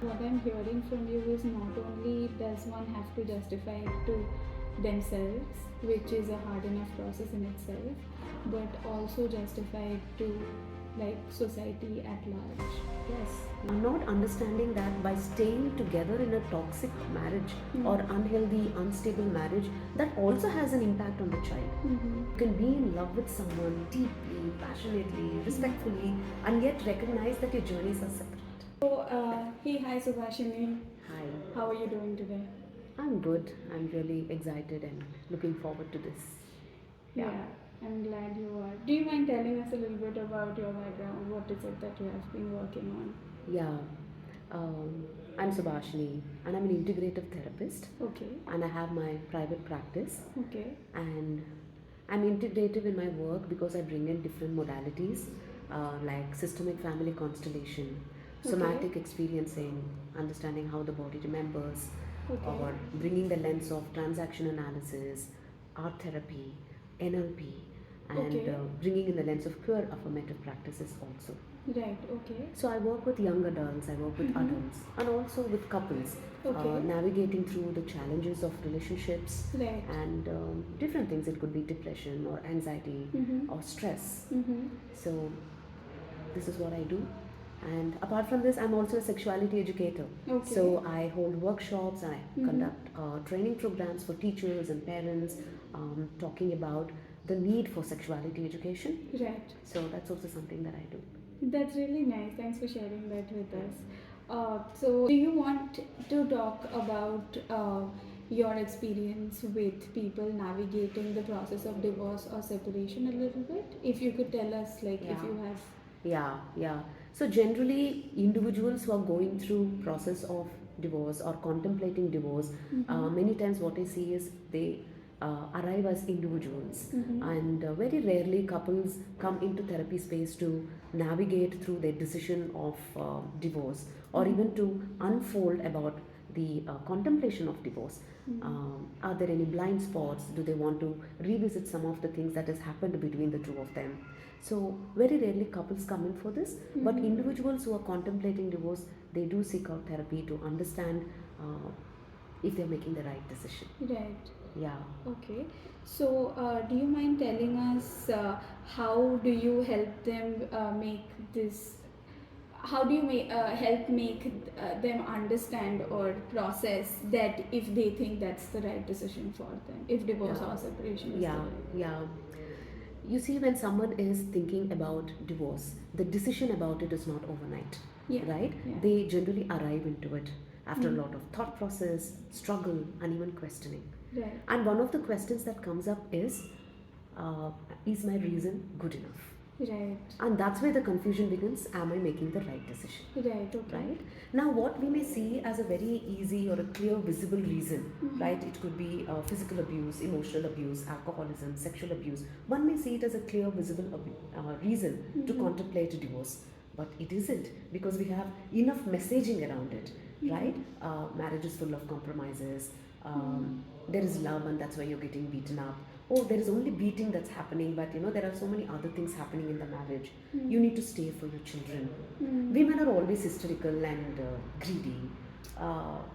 What I'm hearing from you is not only does one have to justify it to themselves, which is a hard enough process in itself, but also justify it to like society at large. Yes, not understanding that by staying together in a toxic marriage or unhealthy, unstable marriage, that also has an impact on the child. You can be in love with someone deeply, passionately, respectfully, and yet recognize that your journeys are separate. So, hey, hi Subhashini. Hi, How are you doing today? I'm good. I'm really excited and looking forward to this. Yeah, I'm glad you are. Do you mind telling us a little bit about your background? What is it that you have been working on? Yeah, um, I'm Subhashini and I'm an integrative therapist Okay, and I have my private practice okay, and I'm integrative in my work because I bring in different modalities like systemic family constellation, somatic experiencing, understanding how the body remembers, okay, or bringing the lens of transaction analysis, art therapy, NLP, and okay. bringing in the lens of pure affirmative practices also. Right, okay, So I work with young adults, I work with adults, and also with couples, okay, navigating through the challenges of relationships right, and different things. It could be depression or anxiety or stress. So this is what I do. And apart from this, I'm also a sexuality educator. okay, So I hold workshops, I conduct training programs for teachers and parents, talking about the need for sexuality education. right. So that's also something that I do. That's really nice. Thanks for sharing that with us. So, do you want to talk about your experience with people navigating the process of divorce or separation a little bit? If you could tell us, like, if Yeah. you have. Yeah. So generally, individuals who are going through process of divorce or contemplating divorce, many times what I see is they arrive as individuals, and very rarely couples come into therapy space to navigate through their decision of divorce or even to unfold about the contemplation of divorce. Are there any blind spots? Do they want to revisit some of the things that has happened between the two of them? So very rarely couples come in for this, but individuals who are contemplating divorce, they do seek out therapy to understand if they're making the right decision. Right. Yeah. Okay. So, do you mind telling us how do you help them make this? How do you help make them understand or process that if they think that's the right decision for them, if divorce Yeah. or separation is the Yeah, right? yeah. You see, when someone is thinking about divorce, the decision about it is not overnight, Yeah. right? Yeah. They generally arrive into it after a lot of thought process, struggle, and even questioning. Right. And one of the questions that comes up is my reason good enough? Right. And that's where the confusion begins. Am I making the right decision? Right. Okay. Right now, what we may see as a very easy or a clear visible reason, right? It could be physical abuse, emotional abuse, alcoholism, sexual abuse. One may see it as a clear visible reason to contemplate a divorce, but it isn't, because we have enough messaging around it, right? Marriage is full of compromises. There is love and that's why you're getting beaten up. Oh, there is only beating that's happening, but there are so many other things happening in the marriage. You need to stay for your children. Women are always hysterical and greedy.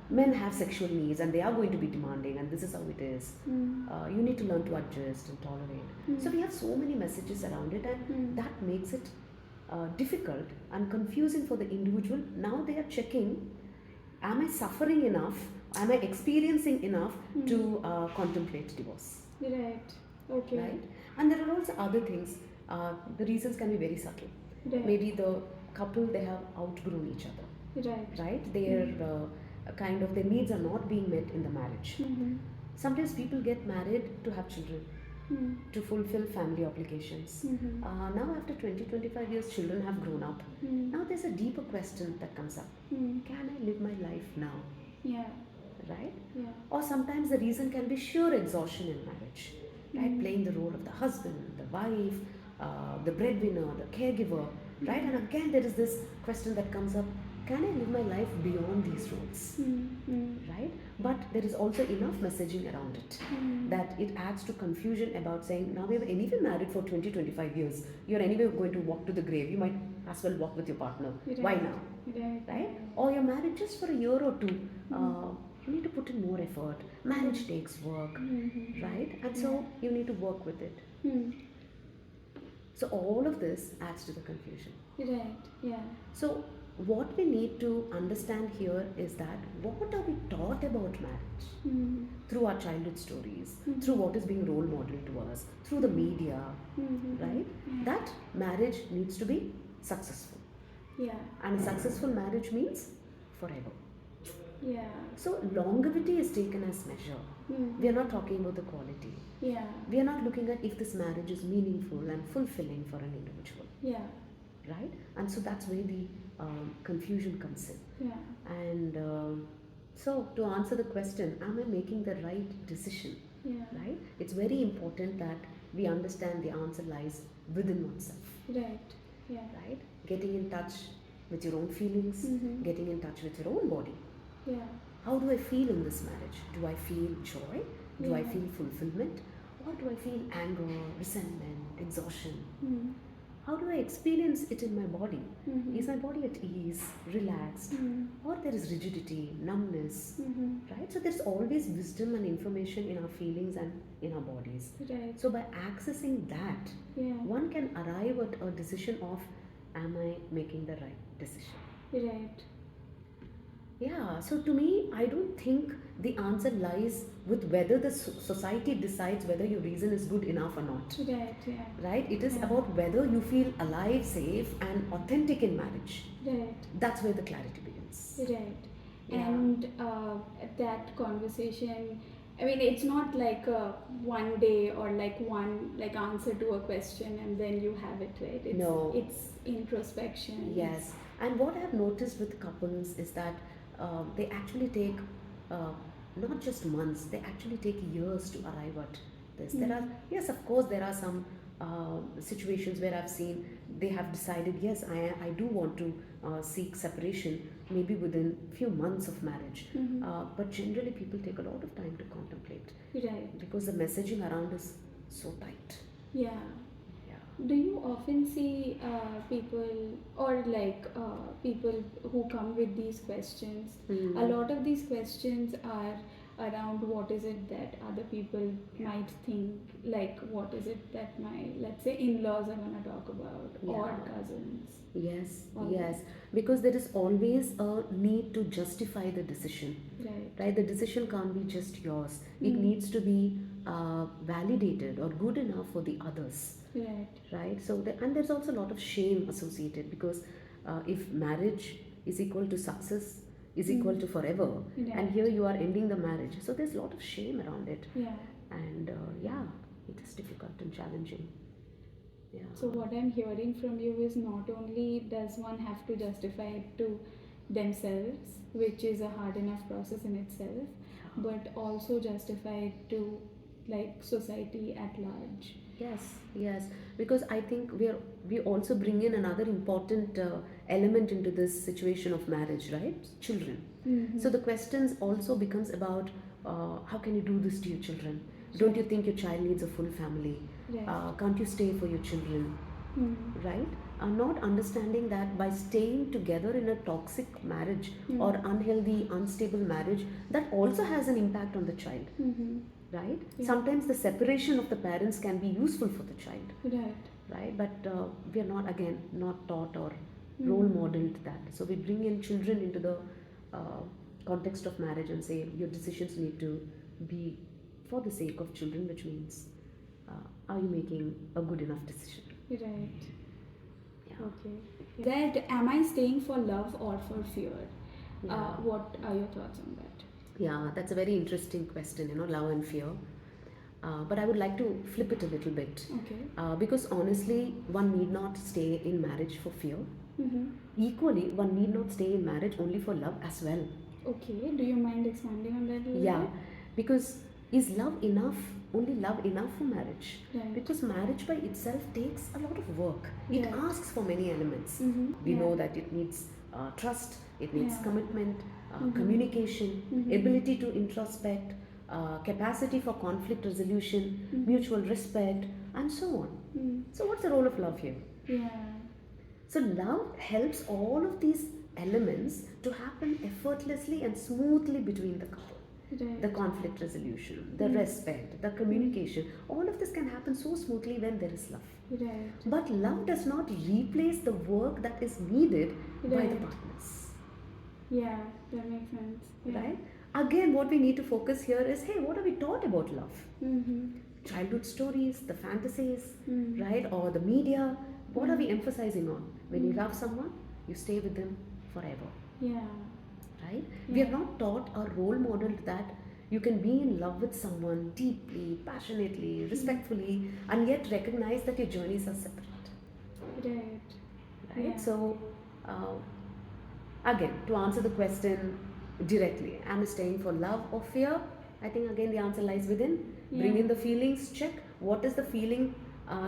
Men have sexual needs and they are going to be demanding, and this is how it is. You need to learn to adjust and tolerate. So we have so many messages around it, and that makes it difficult and confusing for the individual. Now they are checking, am I suffering enough? Am I experiencing enough to contemplate divorce? Right. Okay. Right? And there are also other things. The reasons can be very subtle. Right. Maybe the couple, they have outgrown each other. Right. Right? Their needs are not being met in the marriage. Sometimes people get married to have children, to fulfill family obligations. Now after 20-25 years, children have grown up. Now there's a deeper question that comes up. Can I live my life now? Yeah. Right? Yeah. Or sometimes the reason can be sheer exhaustion in marriage, right? Playing the role of the husband, the wife, the breadwinner, the caregiver, right? And again, there is this question that comes up: can I live my life beyond these roles? Right? But there is also enough messaging around it that it adds to confusion about saying, now we're anyway married for 20, 25 years. You're anyway going to walk to the grave. You might as well walk with your partner. Right. Why now? Right? Or you're married just for a year or two. You need to put in more effort. Marriage takes work, right? And so you need to work with it. So all of this adds to the confusion. Right, yeah. So what we need to understand here is that what are we taught about marriage through our childhood stories, through what is being role modeled to us, through the media, right? That marriage needs to be successful. Yeah. And a successful marriage means forever. Yeah. So longevity is taken as measure. We are not talking about the quality. Yeah. We are not looking at if this marriage is meaningful and fulfilling for an individual. Yeah. Right? And so that's where the confusion comes in. Yeah. And so to answer the question, am I making the right decision? Yeah. Right? It's very important that we understand the answer lies within oneself. Right. Yeah. Right? Getting in touch with your own feelings, getting in touch with your own body. Yeah. How do I feel in this marriage? Do I feel joy? Do I Yeah. feel fulfillment? Or do I feel anger, resentment, exhaustion? How do I experience it in my body? Is my body at ease, relaxed, or there is rigidity, numbness, right? So there's always wisdom and information in our feelings and in our bodies. Right. So by accessing that, one can arrive at a decision of, am I making the right decision? Right. Yeah, so to me, I don't think the answer lies with whether the society decides whether your reason is good enough or not. Right, yeah. Right? It is Yeah. about whether you feel alive, safe, and authentic in marriage. Right. That's where the clarity begins. Right. Yeah. And that conversation, I mean, it's not like a one day or like one like answer to a question and then you have it, right? It's, No. It's introspection. Yes. And what I have noticed with couples is that they actually take not just months, they actually take years to arrive at this. There are, yes, of course, there are some situations where I've seen they have decided, yes, I do want to seek separation maybe within few months of marriage. But generally people take a lot of time to contemplate. Right. Because the messaging around is so tight. Yeah. Do you often see people or like people who come with these questions? A lot of these questions are around what is it that other people might think, like what is it that my, let's say, in-laws are going to talk about, or cousins. Yes, All yes. Because there is always a need to justify the decision. Right? The decision can't be just yours. It needs to be validated or good enough for the others. Right? So, and there's also a lot of shame associated, because if marriage is equal to success, is equal to forever, and here you are ending the marriage, so there's a lot of shame around it. And it is difficult and challenging. So what I'm hearing from you is not only does one have to justify it to themselves, which is a hard enough process in itself, but also justify it to like society at large. Yes, because I think we also bring in another important element into this situation of marriage, right? Children. So the questions also becomes about how can you do this to your children? Don't you think your child needs a full family? Can't you stay for your children? Right? Not understanding that by staying together in a toxic marriage or unhealthy, unstable marriage, that also has an impact on the child. Right? Sometimes the separation of the parents can be useful for the child. Right? But we are not taught or role modeled that. So we bring in children into the context of marriage and say your decisions need to be for the sake of children, which means are you making a good enough decision? Okay. That am I staying for love or for fear? What are your thoughts on that? Yeah, that's a very interesting question, love and fear. But I would like to flip it a little bit. Because honestly, one need not stay in marriage for fear. Equally, one need not stay in marriage only for love as well. Okay, do you mind expanding on that a little bit? Because is love enough, only love enough for marriage? Because marriage by itself takes a lot of work. It asks for many elements. We know that it needs trust, it needs Yeah. commitment, Mhm. communication, Mhm. ability to introspect, capacity for conflict resolution, Mhm. mutual respect, and so on. Mm. So, what's the role of love here? Yeah. So, love helps all of these elements to happen effortlessly and smoothly between the couple. Right. The conflict resolution, the Mm. respect, the communication, all of this can happen so smoothly when there is love. Right. But love does not replace the work that is needed by the Right. partners, Yeah, that makes sense. Yeah. right? Again, what we need to focus here is, hey, what are we taught about love? Mm-hmm. Childhood stories, the fantasies, Mm. right? Or the media. What are we Mm. emphasizing on? When you Mm. love someone, you stay with them forever, Yeah. right? We are Yeah. not taught or role modeled that you can be in love with someone deeply, passionately, Mm. respectfully, and yet recognize that your journeys are separate, Right. right? Yeah. So, uh, again, to answer the question directly, am I staying for love or fear? I think again the answer lies within. Yeah. Bring in the feelings, check what is the feeling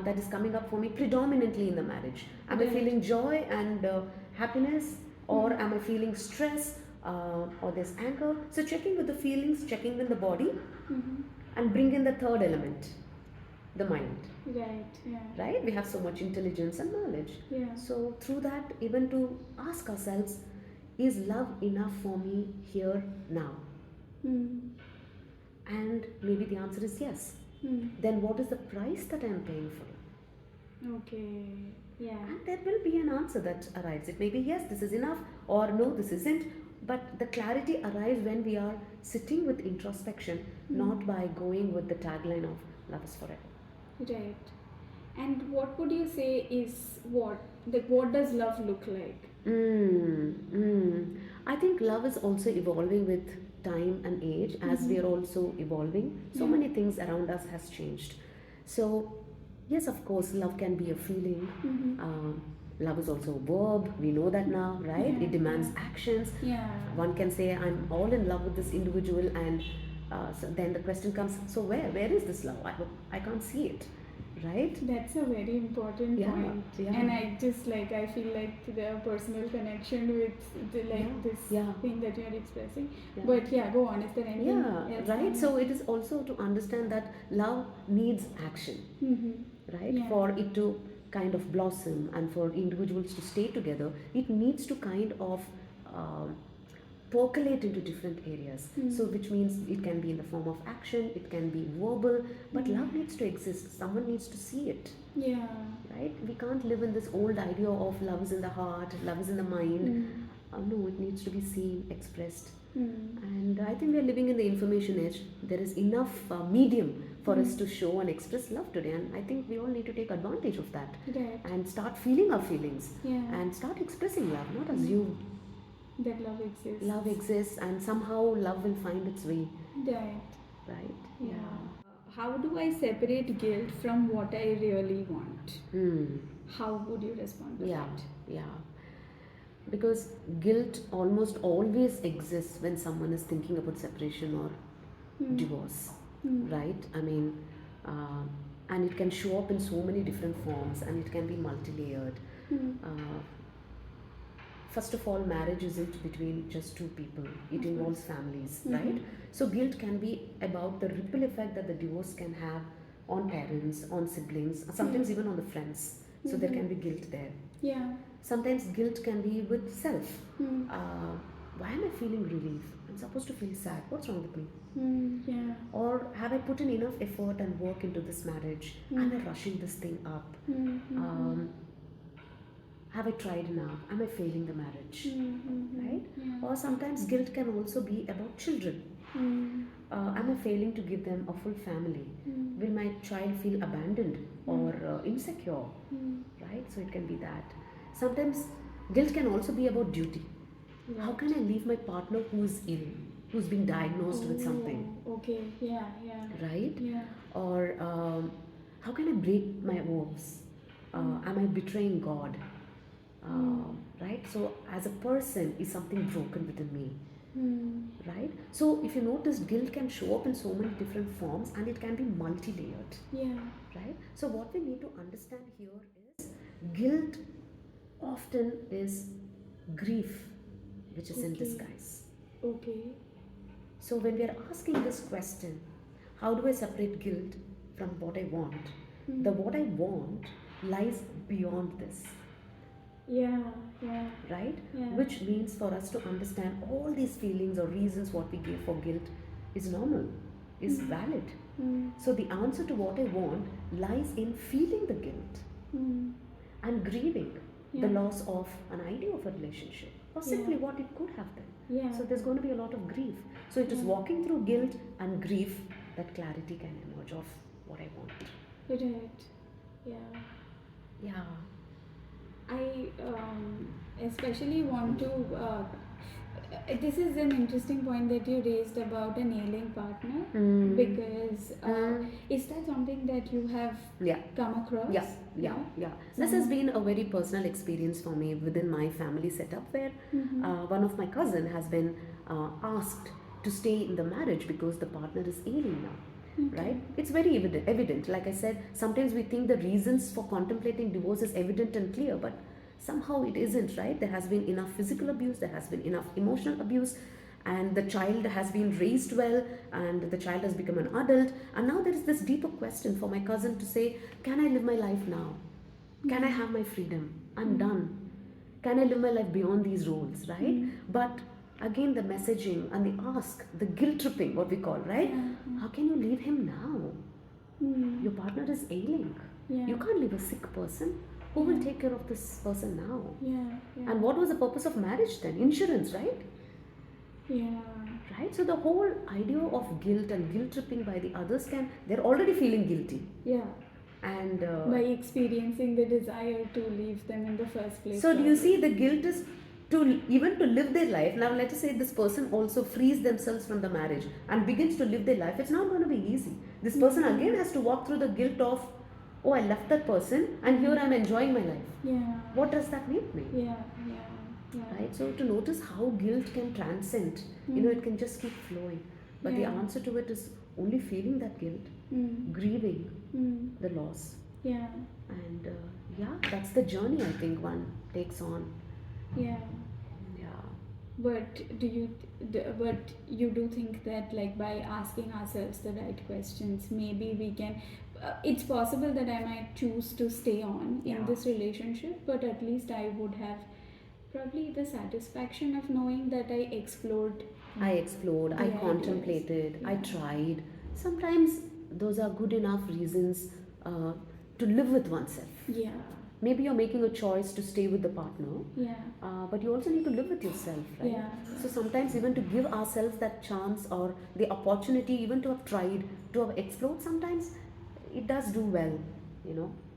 that is coming up for me predominantly in the marriage. Am I Right. feeling joy and happiness, or Mm. am I feeling stress, or there's anger? So, checking with the feelings, checking with the body, Mm-hmm. and bring in the third element, the mind, Right. Yeah. right? We have so much intelligence and knowledge. Yeah. So, through that, even to ask ourselves, is love enough for me here now? Mm. And maybe the answer is yes. Mm. Then, what is the price that I am paying for it? Okay. Yeah. And there will be an answer that arrives. It may be yes, this is enough, or no, this isn't. But the clarity arrives when we are sitting with introspection, not by going with the tagline of love is forever. Right. And what would you say is what? Like, what does love look like? I think love is also evolving with time and age as we are also evolving. So Yeah. many things around us has changed. So yes, of course, love can be a feeling. Mm-hmm. Love is also a verb. We know that now, right? Yeah. It demands actions. Yeah. One can say, I'm all in love with this individual, and so then the question comes, so where is this love? I can't see it, right? That's a very important Yeah, point. yeah. And I just like, I feel like the personal connection with the, like Yeah, this yeah. thing that you're expressing. Yeah. But yeah, go on. Is there anything Yeah, else? right. So it is also to understand that love needs action, Mm-hmm. right? Yeah. For it to kind of blossom and for individuals to stay together, it needs to kind of um percolate into different areas. So, which means it can be in the form of action, it can be verbal, but love needs to exist. Someone needs to see it, Yeah. right? We can't live in this old idea of love is in the heart, love is in the mind. No, it needs to be seen, expressed. And I think we are living in the information age. There is enough medium for us to show and express love today, and I think we all need to take advantage of that Right. and start feeling our feelings Yeah. and start expressing love, not assume. That love exists. Love exists, and somehow love will find its way, Right. right? Yeah. How do I separate guilt from what I really want? Hmm. How would you respond to Yeah, that? yeah. Because guilt almost always exists when someone is thinking about separation or divorce, right? I mean, uh, and it can show up in so many different forms, and it can be multi-layered. Uh, First of all, marriage isn't between just two people, it involves families, right? So, guilt can be about the ripple effect that the divorce can have on parents, on siblings, sometimes even on the friends. So, there can be guilt there. Yeah. Sometimes guilt can be with self. Why am I feeling relief? I'm supposed to feel sad. What's wrong with me? Yeah. Or have I put in enough effort and work into this marriage? Am I rushing this thing up? Have I tried enough? Am I failing the marriage? Right? Yeah. Or sometimes guilt can also be about children. Am I failing to give them a full family? Will my child feel abandoned or insecure? Right? So it can be that. Sometimes guilt can also be about duty. How can I leave my partner who's ill, who's been diagnosed with something? Okay. Yeah. Yeah. Right? Yeah. Or how can I break my vows? Am I betraying God? Right? So, as a person, is something broken within me? Right? So, if you notice, guilt can show up in so many different forms and it can be multi layered. Yeah. Right? So, what we need to understand here is guilt often is grief which is in Okay. disguise. Okay. So when we are asking this question, how do I separate guilt from what I want? The Hmm. what I want lies beyond this, Yeah. Yeah. right? Yeah. Which means for us to understand all these feelings or reasons what we give for guilt is normal, is Hmm. valid. Hmm. So the answer to what I want lies in feeling the guilt Hmm. and grieving the Yeah. loss of an idea of a relationship or Yeah. simply what it could have been. Yeah. So there's going to be a lot of grief. So it is Yeah. walking through guilt and grief that clarity can emerge of what I want. Right. Yeah. Yeah. I especially want to. This is an interesting point that you raised about an ailing partner, Mm. because Mm. is that something that you have Yeah. come across? Yeah, yeah, yeah. This has Someone. been a very personal experience for me within my family setup where Mm-hmm. one of my cousin has been asked to stay in the marriage because the partner is ailing now. Okay. Right? It's very evident. Like I said, sometimes we think the reasons for contemplating divorce is evident and clear, but somehow it isn't, right? There has been enough physical abuse, there has been enough emotional abuse, and the child has been raised well, and the child has become an adult. And now there is this deeper question for my cousin to say, can I live my life now? Can I have my freedom? I'm done. Can I live my life beyond these roles, right? Mm. But again, the messaging and the ask, the guilt tripping, what we call, right? Yeah. How can you leave him now? Mm. Your partner is ailing. Yeah. You can't leave a sick person. Who will Yeah. take care of this person now? Yeah. Yeah. And what was the purpose of marriage then? Insurance, right? Yeah. Right? So the whole idea of guilt and guilt tripping by the others they're already feeling guilty. Yeah. And By experiencing the desire to leave them in the first place. so do you see probably. the guilt is to even to live their life. Now let us say this person also frees themselves from the marriage and begins to live their life. It's not going to be easy. This person again has to walk through the guilt of, oh, I left that person and here I'm enjoying my life. Yeah. What does that make me? Yeah. Yeah. Yeah. Right? So to notice how guilt can transcend, it can just keep flowing. But the Yeah. answer to it is only feeling that guilt, Mm. grieving Mm. the loss. Yeah. And yeah, that's the journey I think one takes on. Yeah. Yeah. But but you do think that, like, by asking ourselves the right questions, maybe we can. It's possible that I might choose to stay on in Yeah. this relationship, but at least I would have probably the satisfaction of knowing that I explored. I explored, I The contemplated, I ideas. Yeah. tried. Sometimes those are good enough reasons to live with oneself. Yeah. Maybe you're making a choice to stay with the partner, Yeah. but you also need to live with yourself, right? Yeah. So sometimes even to give ourselves that chance or the opportunity, even to have tried, to have explored, sometimes it does do well,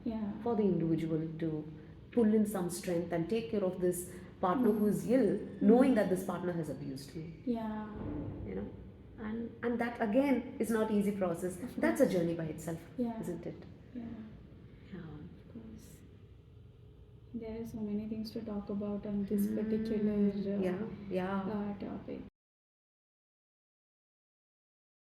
Yeah. for the individual to pull in some strength and take care of this partner who is ill, knowing that this partner has abused me, Yeah. you know. And that again is not easy process. That's a journey by itself, Yeah. isn't it? Yeah. Yeah. Of course. There are so many things to talk about on this particular Yeah, yeah. topic.